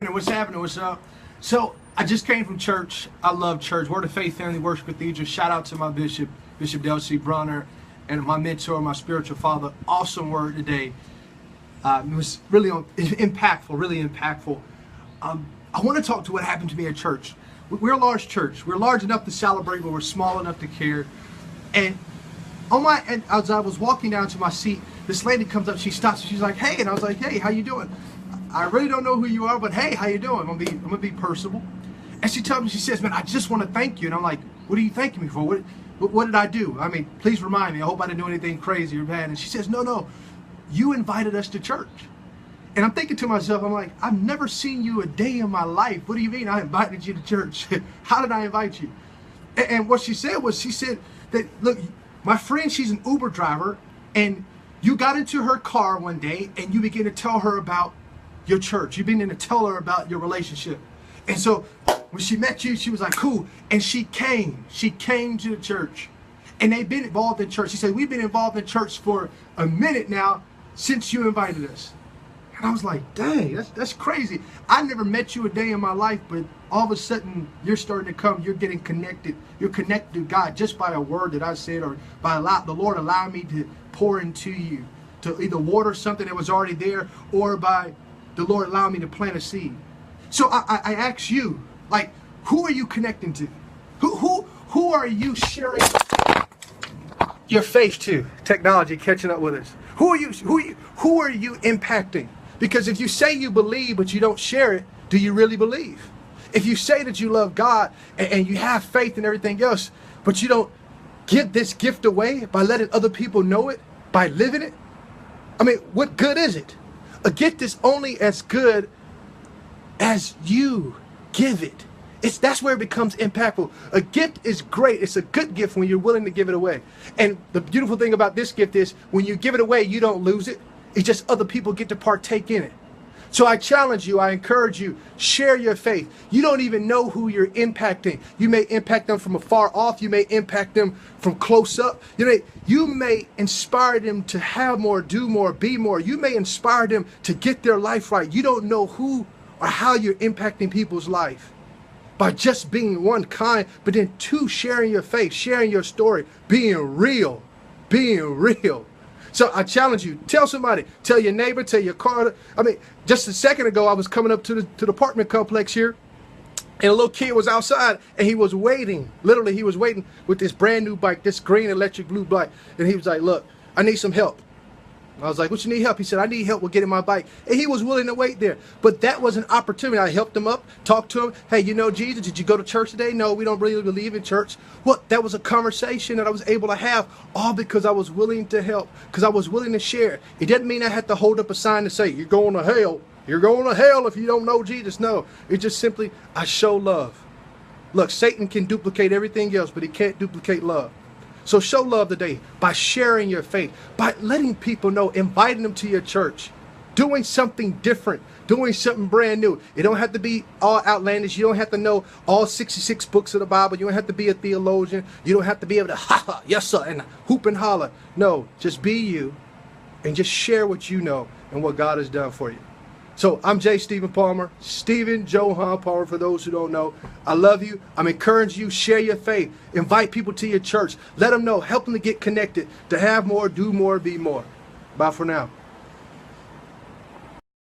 What's happening? What's up? So I just came from church. I love church. Word of Faith Family Worship Cathedral. Shout out to my bishop, Bishop Del C. Brunner, and my mentor, my spiritual father. Awesome word today. It was really impactful, really impactful. I want to talk to what happened to me at church. We're a large church. We're large enough to celebrate, but we're small enough to care. And as I was walking down to my seat, this lady comes up. She stops. She's like, "Hey," and I was like, "Hey, how you doing? I really don't know who you are, but hey, how you doing? I'm gonna be personable." And she tells me, she says, "Man, I just want to thank you." And I'm like, "What are you thanking me for? What did I do? I mean, please remind me. I hope I didn't do anything crazy or bad." And she says, "No, you invited us to church." And I'm thinking to myself, I'm like, "I've never seen you a day in my life. What do you mean I invited you to church? How did I invite you?" And what she said was, she said that, "Look, my friend, she's an Uber driver, and you got into her car one day and you began to tell her about your church. You began to tell her about your relationship. And so when she met you, she was like, cool." And she came to the church, and they've been involved in church. She said, "We've been involved in church for a minute now since you invited us." And I was like, "Dang, that's crazy. I never met you a day in my life, but all of a sudden you're starting to come. You're getting connected. You're connected to God just by a word that I said, or by the Lord allowing me to pour into you, to either water something that was already there, or by the Lord allowing me to plant a seed." So I ask you, like, who are you connecting to? Who are you sharing your faith to? Technology catching up with us. Who are you impacting? Because if you say you believe but you don't share it, do you really believe? If you say that you love God and you have faith and everything else, but you don't give this gift away by letting other people know it, by living it, I mean, what good is it? A gift is only as good as you give it. That's where it becomes impactful. A gift is great. It's a good gift when you're willing to give it away. And the beautiful thing about this gift is when you give it away, you don't lose it. It's just other people get to partake in it. So I challenge you, I encourage you, share your faith. You don't even know who you're impacting. You may impact them from afar off. You may impact them from close up. You may inspire them to have more, do more, be more. You may inspire them to get their life right. You don't know who or how you're impacting people's life by just being, one, kind, but then two, sharing your faith, sharing your story, being real. So I challenge you, tell somebody, tell your neighbor, tell your car. I mean, just a second ago, I was coming up to the apartment complex here, and a little kid was outside, and he was waiting. Literally, he was waiting with this brand new bike, this green electric blue bike. And he was like, "Look, I need some help." I was like, "What you need help?" He said, "I need help with getting my bike." And he was willing to wait there. But that was an opportunity. I helped him up, talked to him. "Hey, you know Jesus? Did you go to church today?" "No, we don't really believe in church." Well, that was a conversation that I was able to have, all because I was willing to help, because I was willing to share. It didn't mean I had to hold up a sign to say, "You're going to hell. You're going to hell if you don't know Jesus." No, it's just simply, I show love. Look, Satan can duplicate everything else, but he can't duplicate love. So show love today by sharing your faith, by letting people know, inviting them to your church, doing something different, doing something brand new. It don't have to be all outlandish. You don't have to know all 66 books of the Bible. You don't have to be a theologian. You don't have to be able to ha, yes sir, and hoop and holler. No, just be you and just share what you know and what God has done for you. So I'm J. Stephen Palmer, Stephen Johan Palmer, for those who don't know. I love you. I'm encouraging you. Share your faith. Invite people to your church. Let them know. Help them to get connected, to have more, do more, be more. Bye for now.